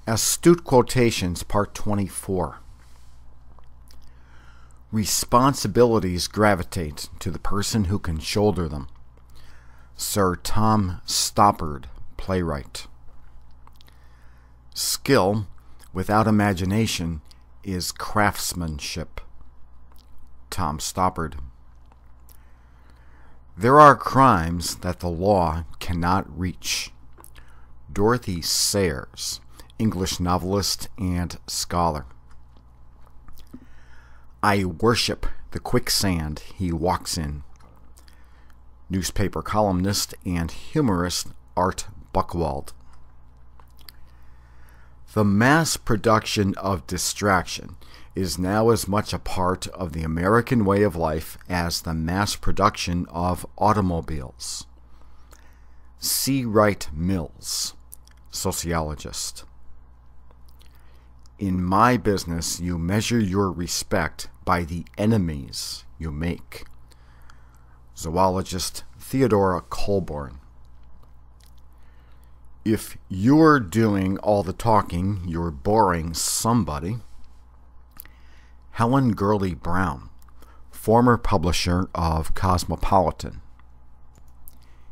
Astute Quotations, Part 24. Responsibilities gravitate to the person who can shoulder them. Sir Tom Stoppard, playwright. Skill without imagination is craftsmanship. Tom Stoppard. There are crimes that the law cannot reach. Dorothy Sayers, English novelist and scholar. I worship the quicksand he walks in. Newspaper columnist and humorist Art Buchwald. The mass production of distraction is now as much a part of the American way of life as the mass production of automobiles. C. Wright Mills, sociologist. In my business, you measure your respect by the enemies you make. Zoologist Theodora Colborn. If you're doing all the talking, you're boring somebody. Helen Gurley Brown, former publisher of Cosmopolitan.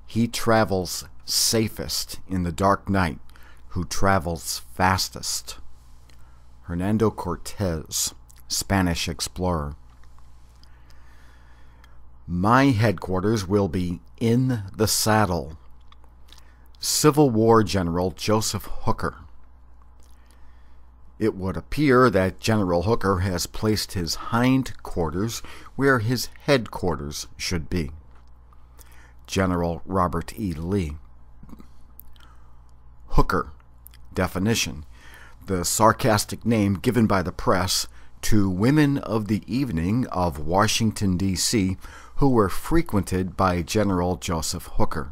He travels safest in the dark night who travels fastest. Hernando Cortez, Spanish explorer. My headquarters will be in the saddle. Civil War General Joseph Hooker. It would appear that General Hooker has placed his hindquarters where his headquarters should be. General Robert E. Lee. Hooker, definition: the sarcastic name given by the press to women of the evening of Washington, D.C., who were frequented by General Joseph Hooker.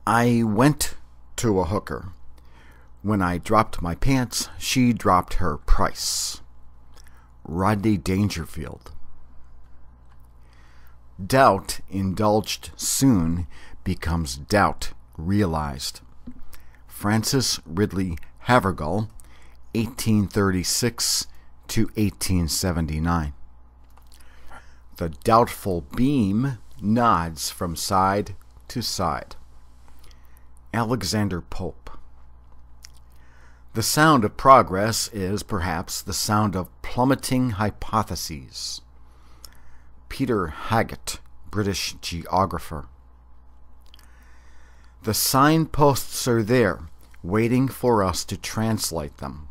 I went to a hooker. When I dropped my pants, she dropped her price. Rodney Dangerfield. Doubt indulged soon becomes doubt realized. Francis Ridley Havergal, 1836 to 1879. The doubtful beam nods from side to side. Alexander Pope. The sound of progress is perhaps the sound of plummeting hypotheses. Peter Haggett, British geographer. The signposts are there, waiting for us to translate them.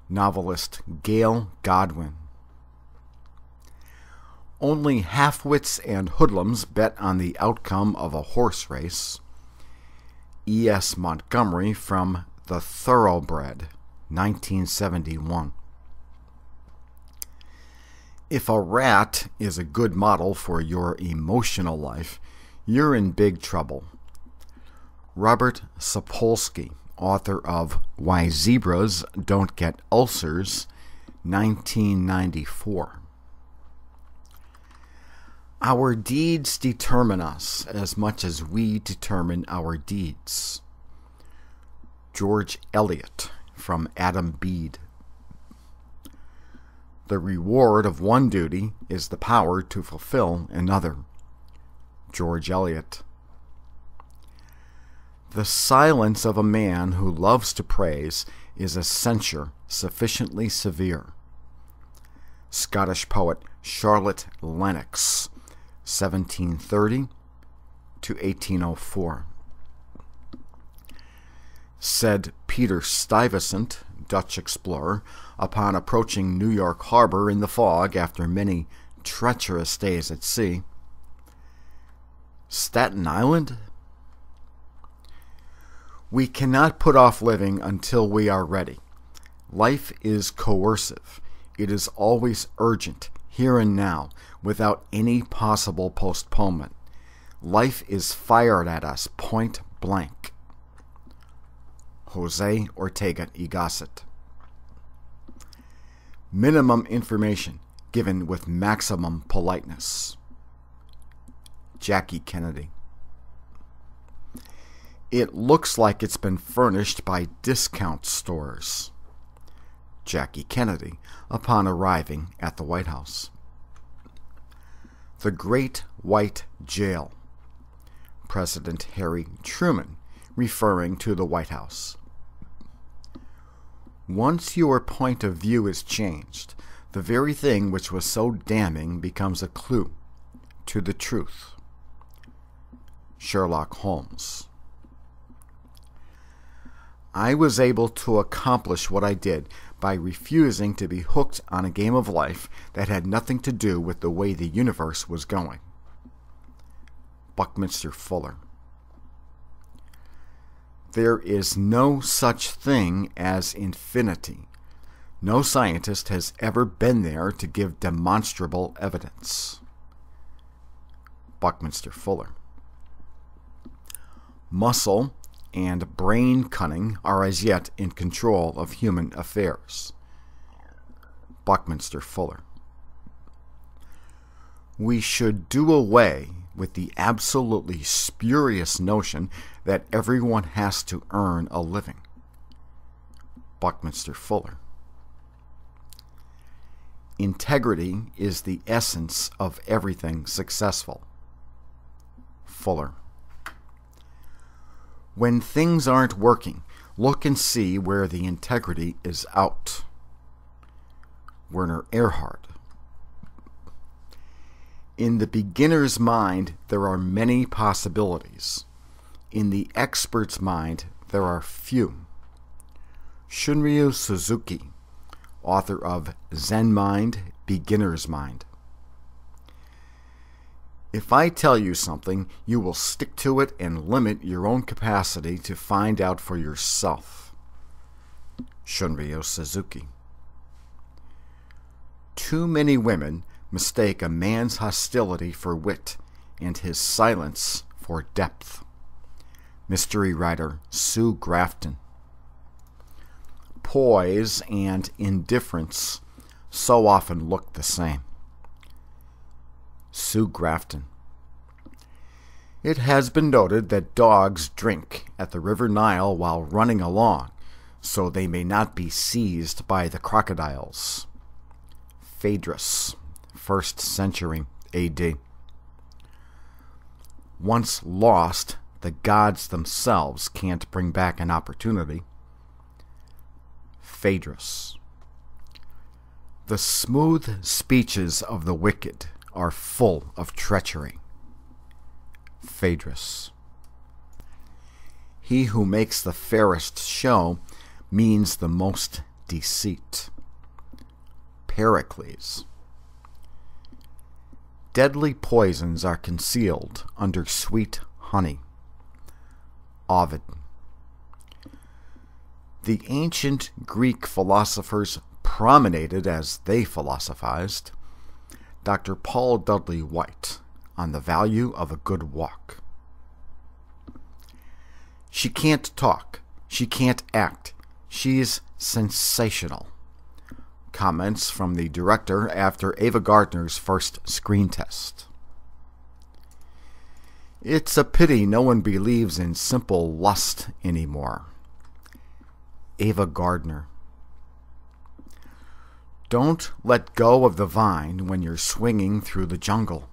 Novelist Gail Godwin. Only half-wits and hoodlums bet on the outcome of a horse race. E.S. Montgomery from The Thoroughbred, 1971. If a rat is a good model for your emotional life, you're in big trouble. Robert Sapolsky, author of Why Zebras Don't Get Ulcers, 1994. Our deeds determine us as much as we determine our deeds. George Eliot, from Adam Bede. The reward of one duty is the power to fulfill another. George Eliot. The silence of a man who loves to praise is a censure sufficiently severe. Scottish poet Charlotte Lennox, 1730 to 1804. Said Peter Stuyvesant, Dutch explorer, upon approaching New York Harbor in the fog after many treacherous days at sea, Staten Island? We cannot put off living until we are ready. Life is coercive. It is always urgent, here and now, without any possible postponement. Life is fired at us point blank. Jose Ortega y Gasset. Minimum information given with maximum politeness. Jackie Kennedy. It looks like it's been furnished by discount stores. Jackie Kennedy, upon arriving at the White House. The Great White Jail. President Harry Truman, referring to the White House. Once your point of view is changed, the very thing which was so damning becomes a clue to the truth. Sherlock Holmes. I was able to accomplish what I did by refusing to be hooked on a game of life that had nothing to do with the way the universe was going. Buckminster Fuller. There is no such thing as infinity. No scientist has ever been there to give demonstrable evidence. Buckminster Fuller. Muscle and brain cunning are as yet in control of human affairs. Buckminster Fuller. We should do away with the absolutely spurious notion that everyone has to earn a living. Buckminster Fuller. Integrity is the essence of everything successful. Fuller. When things aren't working, look and see where the integrity is out. Werner Erhard. In the beginner's mind, there are many possibilities. In the expert's mind, there are few. Shunryu Suzuki, author of Zen Mind, Beginner's Mind. If I tell you something, you will stick to it and limit your own capacity to find out for yourself. Shunryu Suzuki. Too many women mistake a man's hostility for wit and his silence for depth. Mystery writer Sue Grafton. Poise and indifference so often look the same. Sue Grafton. It has been noted that dogs drink at the River Nile while running along, so they may not be seized by the crocodiles. Phaedrus, 1st century A.D. Once lost, the gods themselves can't bring back an opportunity. Phaedrus. The smooth speeches of the wicked are full of treachery. Phaedrus. He who makes the fairest show means the most deceit. Pericles. Deadly poisons are concealed under sweet honey. Ovid. The ancient Greek philosophers promenaded as they philosophized. Dr. Paul Dudley White, on the value of a good walk. She can't talk. She can't act. She's sensational. Comments from the director after Ava Gardner's first screen test. It's a pity no one believes in simple lust anymore. Ava Gardner. Don't let go of the vine when you're swinging through the jungle.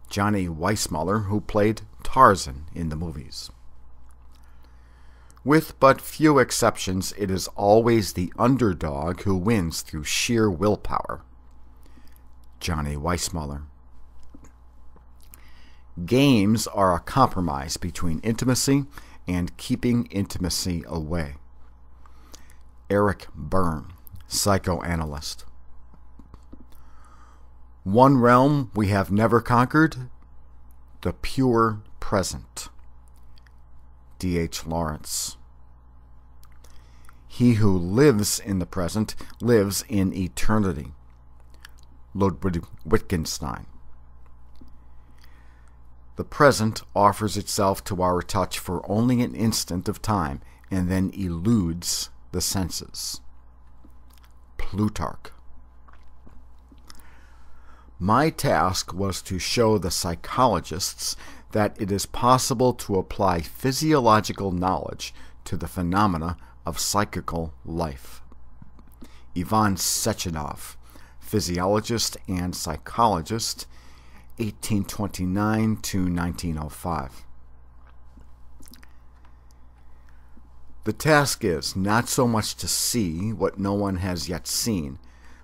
Johnny Weissmuller, who played Tarzan in the movies. With but few exceptions, it is always the underdog who wins through sheer willpower. Johnny Weissmuller. Games are a compromise between intimacy and keeping intimacy away. Eric Byrne, psychoanalyst. One realm we have never conquered, the pure present. D.H. Lawrence. He who lives in the present lives in eternity. Ludwig Wittgenstein. The present offers itself to our touch for only an instant of time and then eludes the senses. Plutarch. My task was to show the psychologists that it is possible to apply physiological knowledge to the phenomena of psychical life. Ivan Sechenov, physiologist and psychologist, 1829 to 1905. The task is not so much to see what no one has yet seen,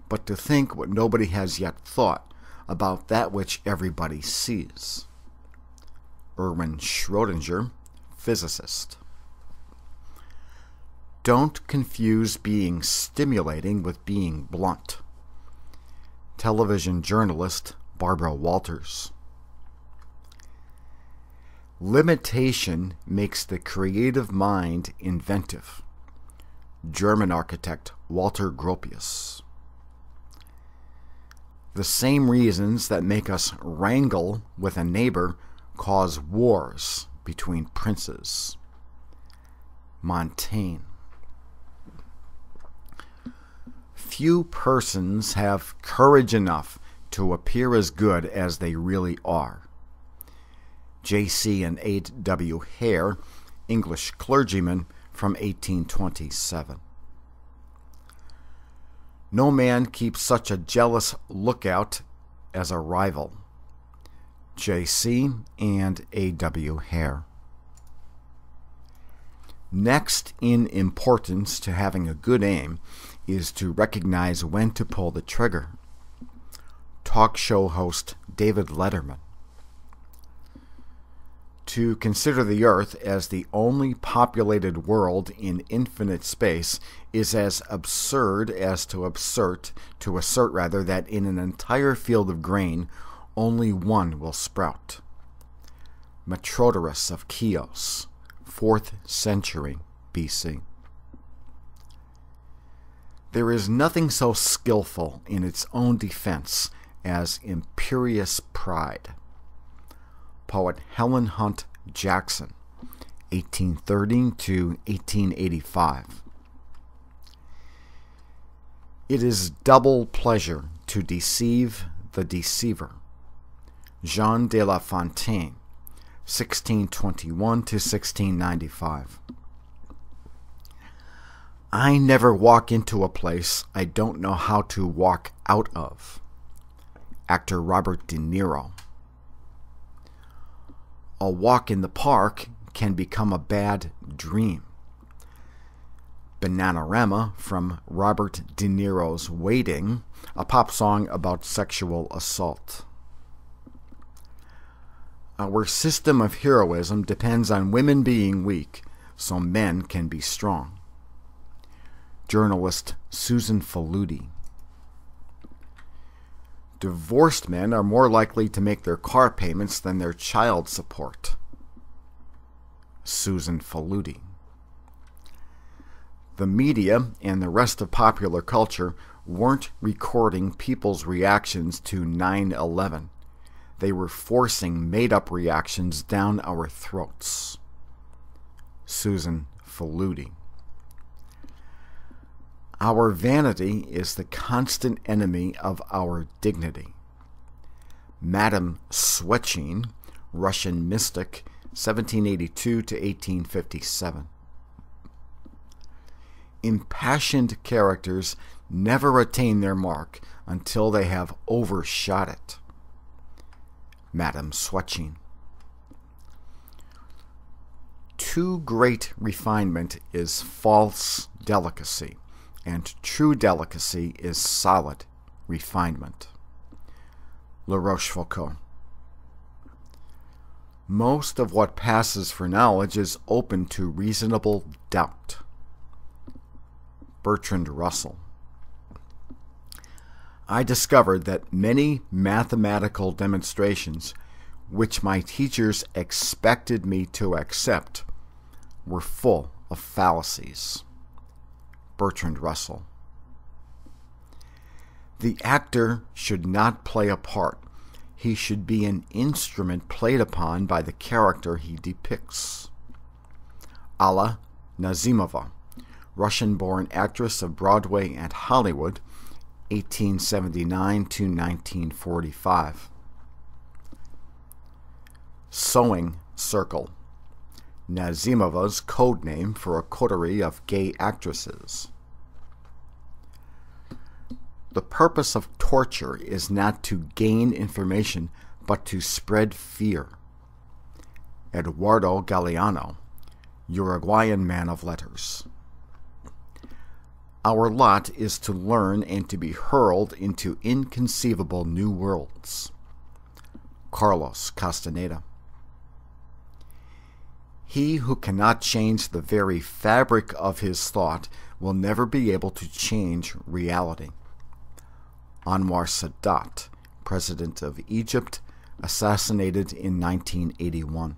but to think what nobody has yet thought about that which everybody sees. Erwin Schrödinger, physicist. Don't confuse being stimulating with being blunt. Television journalist Barbara Walters. Limitation makes the creative mind inventive. German architect Walter Gropius. The same reasons that make us wrangle with a neighbor cause wars between princes. Montaigne. Few persons have courage enough to appear as good as they really are. J.C. and A.W. Hare, English clergyman from 1827. No man keeps such a jealous lookout as a rival. J.C. and A.W. Hare. Next in importance to having a good aim is to recognize when to pull the trigger. Talk show host David Letterman. To consider the Earth as the only populated world in infinite space is as absurd as to assert that in an entire field of grain only one will sprout. Metrodorus of Chios, 4th century BC. There is nothing so skillful in its own defense as imperious pride. Poet Helen Hunt Jackson, 1830 to 1885. It is double pleasure to deceive the deceiver. Jean de La Fontaine, 1621 to 1695. I never walk into a place I don't know how to walk out of. Actor Robert De Niro. A walk in the park can become a bad dream. Bananarama from Robert De Niro's Waiting, a pop song about sexual assault. Our system of heroism depends on women being weak so men can be strong. Journalist Susan Faludi. Divorced men are more likely to make their car payments than their child support. Susan Faludi. The media and the rest of popular culture weren't recording people's reactions to 9/11. They were forcing made-up reactions down our throats. Susan Faludi. Our vanity is the constant enemy of our dignity. Madame Swetchine, Russian mystic, 1782 to 1857. Impassioned characters never attain their mark until they have overshot it. Madame Swetchine. Too great refinement is false delicacy, and true delicacy is solid refinement. La Rochefoucauld. Most of what passes for knowledge is open to reasonable doubt. Bertrand Russell. I discovered that many mathematical demonstrations which my teachers expected me to accept were full of fallacies. Bertrand Russell. The actor should not play a part. He should be an instrument played upon by the character he depicts. Alla Nazimova, Russian-born actress of Broadway and Hollywood, 1879 to 1945. Sewing circle. Nazimova's code name for a coterie of gay actresses. The purpose of torture is not to gain information, but to spread fear. Eduardo Galeano, Uruguayan man of letters. Our lot is to learn and to be hurled into inconceivable new worlds. Carlos Castaneda. He who cannot change the very fabric of his thought will never be able to change reality. Anwar Sadat, President of Egypt, assassinated in 1981.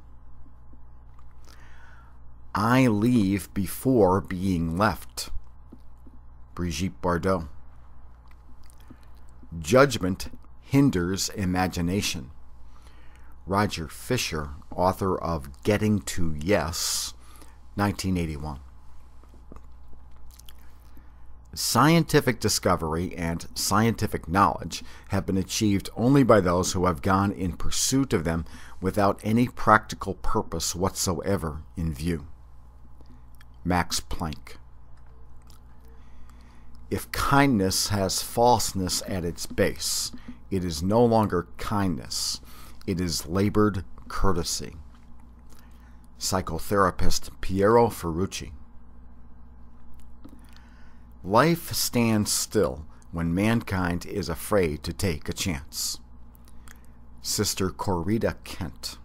I leave before being left. Brigitte Bardot. Judgment hinders imagination. Roger Fisher, author of Getting to Yes, 1981. Scientific discovery and scientific knowledge have been achieved only by those who have gone in pursuit of them without any practical purpose whatsoever in view. Max Planck. If kindness has falseness at its base, it is no longer kindness. It is labored courtesy. Psychotherapist Piero Ferrucci. Life stands still when mankind is afraid to take a chance. Sister Corrida Kent.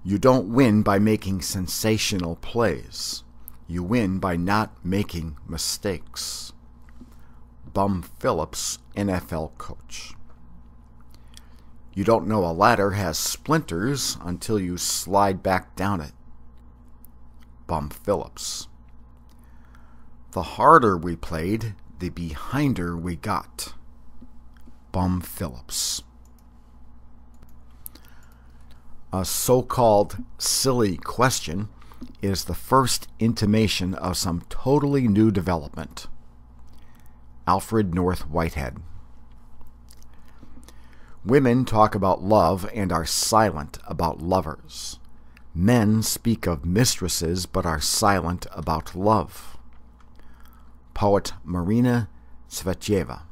You don't win by making sensational plays. You win by not making mistakes. Bum Phillips, NFL coach. You don't know a ladder has splinters until you slide back down it. Bum Phillips. The harder we played, the behinder we got. Bum Phillips. A so-called silly question is the first intimation of some totally new development. Alfred North Whitehead. Women talk about love and are silent about lovers. Men speak of mistresses but are silent about love. Poet Marina Tsvetaeva.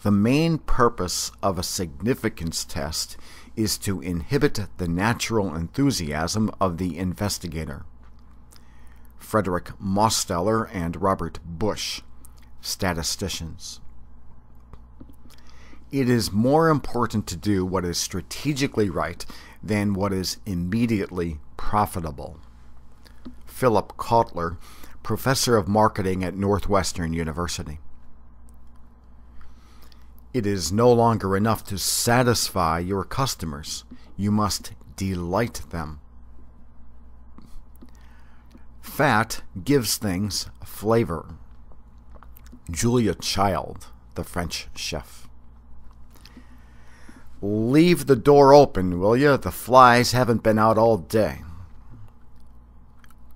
The main purpose of a significance test is to inhibit the natural enthusiasm of the investigator. Frederick Mosteller and Robert Bush, statisticians. It is more important to do what is strategically right than what is immediately profitable. Philip Kotler, professor of marketing at Northwestern University. It is no longer enough to satisfy your customers. You must delight them. Fat gives things flavor. Julia Child, the French chef. Leave the door open, will you? The flies haven't been out all day.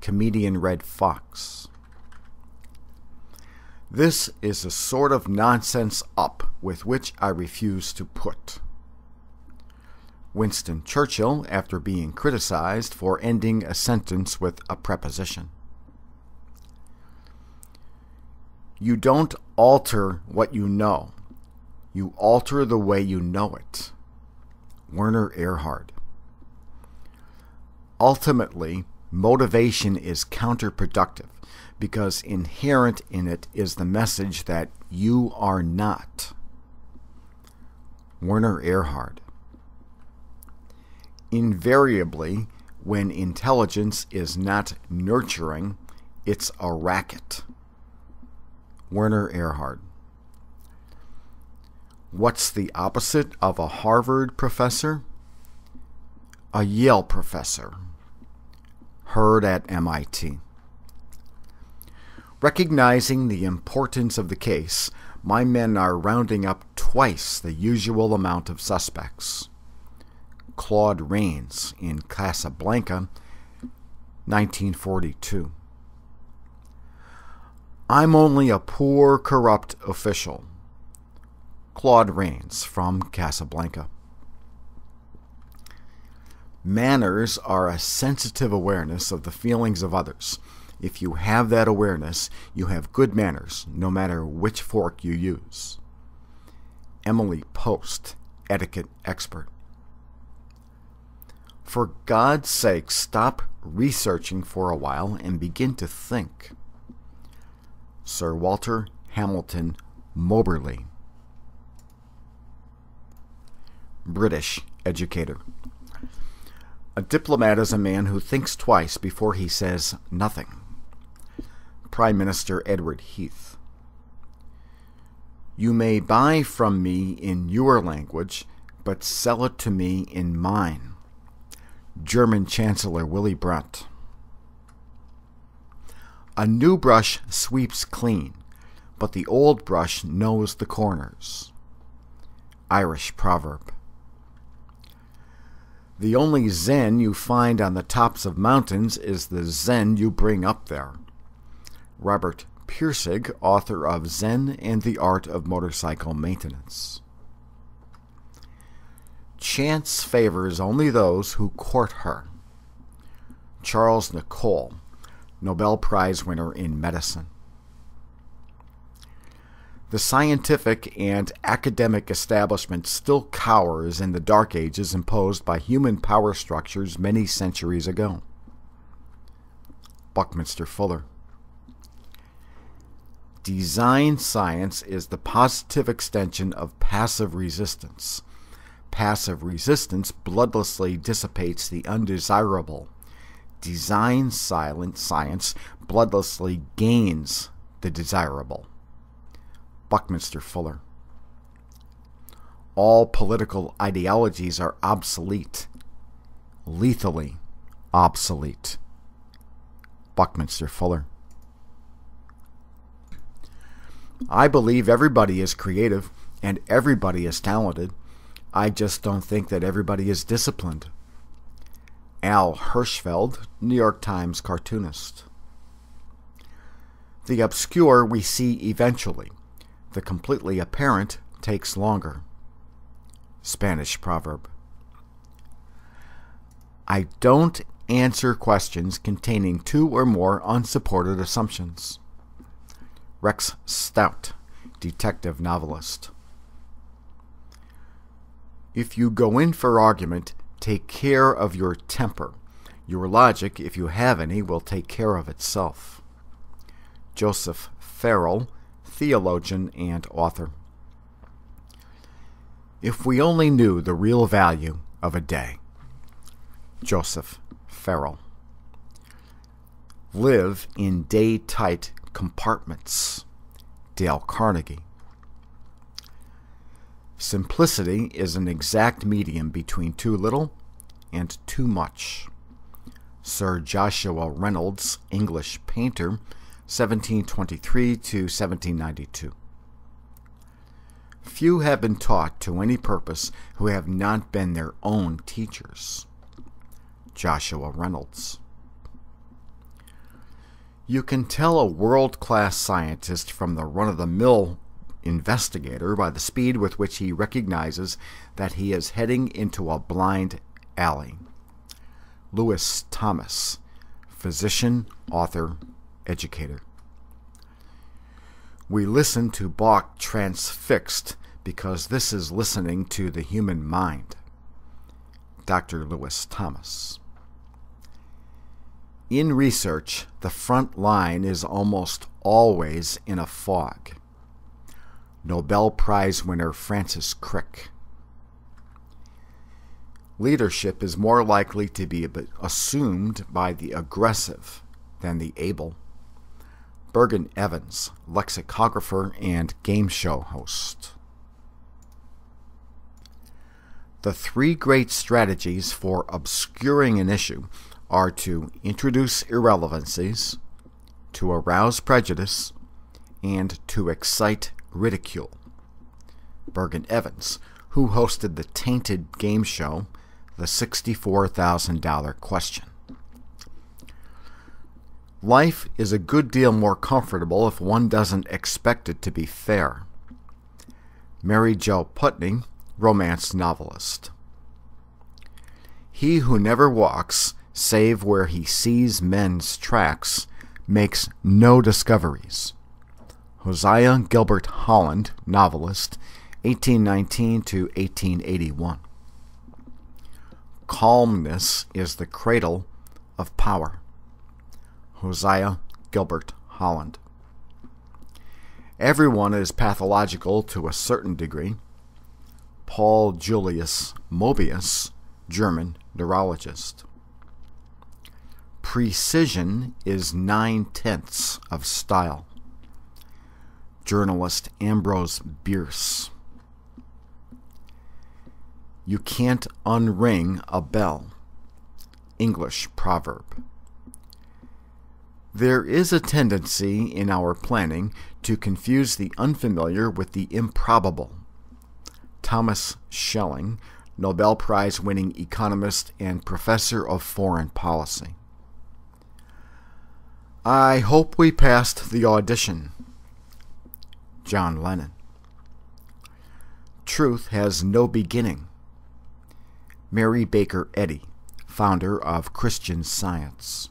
Comedian Red Fox. This is a sort of nonsense up with which I refuse to put. Winston Churchill, after being criticized for ending a sentence with a preposition. You don't alter what you know. You alter the way you know it. Werner Erhard. Ultimately, motivation is counterproductive because inherent in it is the message that you are not. Werner Erhard. Invariably, when intelligence is not nurturing, it's a racket. Werner Erhard. What's the opposite of a Harvard professor? A Yale professor. Heard at MIT. Recognizing the importance of the case, my men are rounding up twice the usual amount of suspects. Claude Rains in Casablanca, 1942. I'm only a poor, corrupt official. Claude Rains from Casablanca. Manners are a sensitive awareness of the feelings of others. If you have that awareness, you have good manners, no matter which fork you use. Emily Post, etiquette expert. For God's sake, stop researching for a while and begin to think. Sir Walter Hamilton Moberly. British educator. A diplomat is a man who thinks twice before he says nothing. Prime Minister Edward Heath. You may buy from me in your language, but sell it to me in mine. German Chancellor Willy Brandt. A new brush sweeps clean, but the old brush knows the corners. Irish proverb. The only Zen you find on the tops of mountains is the Zen you bring up there. Robert Pirsig, author of Zen and the Art of Motorcycle Maintenance. Chance favors only those who court her. Charles Nicoll, Nobel Prize winner in medicine. The scientific and academic establishment still cowers in the dark ages imposed by human power structures many centuries ago. Buckminster Fuller. Design science is the positive extension of passive resistance. Passive resistance bloodlessly dissipates the undesirable. Design science bloodlessly gains the desirable. Buckminster Fuller. All political ideologies are obsolete, lethally obsolete. Buckminster Fuller. I believe everybody is creative and everybody is talented. I just don't think that everybody is disciplined. Al Hirschfeld, New York Times cartoonist. The obscure we see eventually. The completely apparent takes longer. Spanish proverb. I don't answer questions containing two or more unsupported assumptions. Rex Stout, detective novelist. If you go in for argument, take care of your temper. Your logic, if you have any, will take care of itself. Joseph Farrell, theologian and author. If we only knew the real value of a day. Joseph Farrell. Live in day-tight compartments. Dale Carnegie. Simplicity is an exact medium between too little and too much. Sir Joshua Reynolds, English painter, 1723 to 1792. Few have been taught to any purpose who have not been their own teachers. Joshua Reynolds. You can tell a world-class scientist from the run-of-the-mill investigator by the speed with which he recognizes that he is heading into a blind alley. Lewis Thomas, physician, author, educator. We listen to Bach transfixed because this is listening to the human mind. Dr. Lewis Thomas. In research, the front line is almost always in a fog. Nobel Prize winner Francis Crick. Leadership is more likely to be assumed by the aggressive than the able. Bergen Evans, lexicographer and game show host. The three great strategies for obscuring an issue are to introduce irrelevancies, to arouse prejudice, and to excite ridicule. Bergen Evans, who hosted the tainted game show, The $64,000 Question. Life is a good deal more comfortable if one doesn't expect it to be fair. Mary Jo Putney, romance novelist. He who never walks save where he sees men's tracks makes no discoveries. Hosea Gilbert Holland, novelist, 1819 to 1881. Calmness is the cradle of power. Hosea Gilbert Holland. Everyone is pathological to a certain degree. Paul Julius Mobius, German neurologist. Precision is 9/10 of style. Journalist Ambrose Bierce. You can't unring a bell. English proverb. There is a tendency in our planning to confuse the unfamiliar with the improbable. Thomas Schelling, Nobel Prize-winning economist and professor of foreign policy. I hope we passed the audition. John Lennon. Truth has no beginning. Mary Baker Eddy, founder of Christian Science.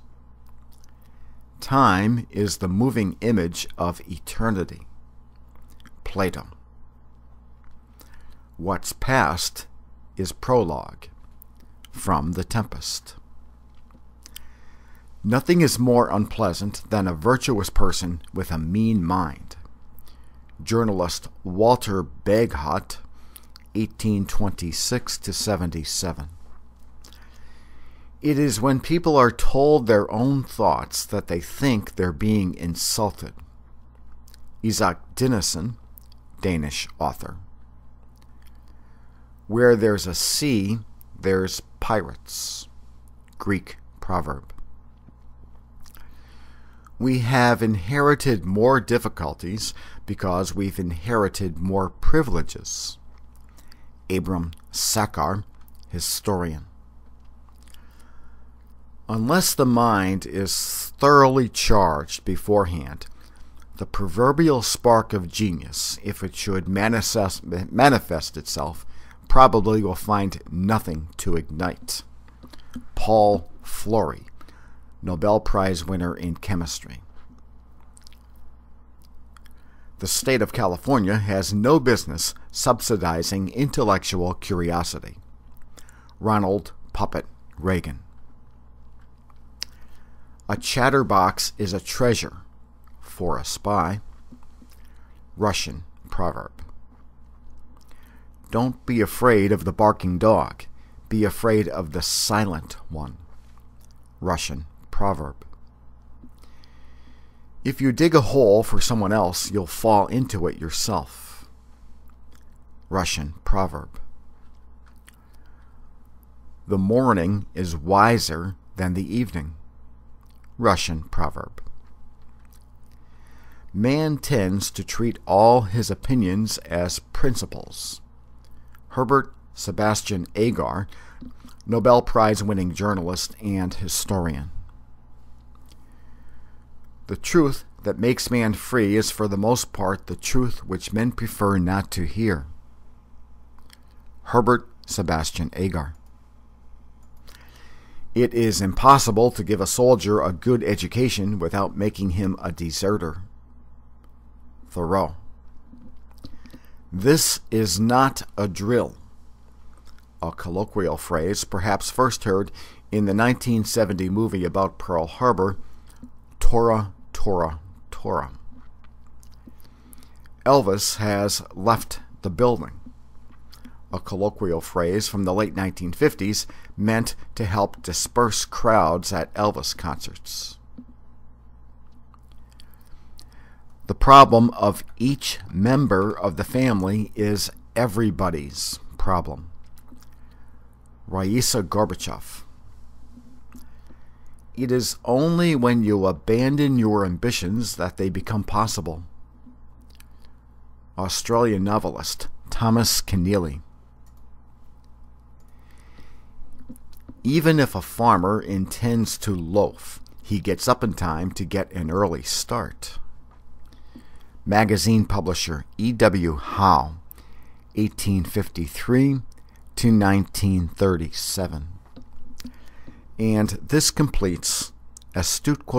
Time is the moving image of eternity. Plato. What's past is prologue. From The Tempest. Nothing is more unpleasant than a virtuous person with a mean mind. Journalist Walter Bagehot, 1826 to 77. It is when people are told their own thoughts that they think they're being insulted. Isak Dinesen, Danish author. Where there's a sea, there's pirates. Greek proverb. We have inherited more difficulties because we've inherited more privileges. Abram Sakar, historian. Unless the mind is thoroughly charged beforehand, the proverbial spark of genius, if it should manifest itself, probably will find nothing to ignite. Paul Flory, Nobel Prize winner in chemistry. The state of California has no business subsidizing intellectual curiosity. Ronald Puppet Reagan. A chatterbox is a treasure for a spy. Russian proverb. Don't be afraid of the barking dog. Be afraid of the silent one. Russian proverb. If you dig a hole for someone else, you'll fall into it yourself. Russian proverb. The morning is wiser than the evening. Russian proverb. Man tends to treat all his opinions as principles. Herbert Sebastian Agar, Nobel Prize-winning journalist and historian. The truth that makes man free is for the most part the truth which men prefer not to hear. Herbert Sebastian Agar. It is impossible to give a soldier a good education without making him a deserter. Thoreau. This is not a drill. A colloquial phrase perhaps first heard in the 1970 movie about Pearl Harbor, Tora, Tora, Tora. Elvis has left the building. A colloquial phrase from the late 1950s meant to help disperse crowds at Elvis concerts. The problem of each member of the family is everybody's problem. Raisa Gorbachev. It is only when you abandon your ambitions that they become possible. Australian novelist Thomas Keneally. Even if a farmer intends to loaf, he gets up in time to get an early start. Magazine publisher E.W. Howe, 1853 to 1937. And this completes Astute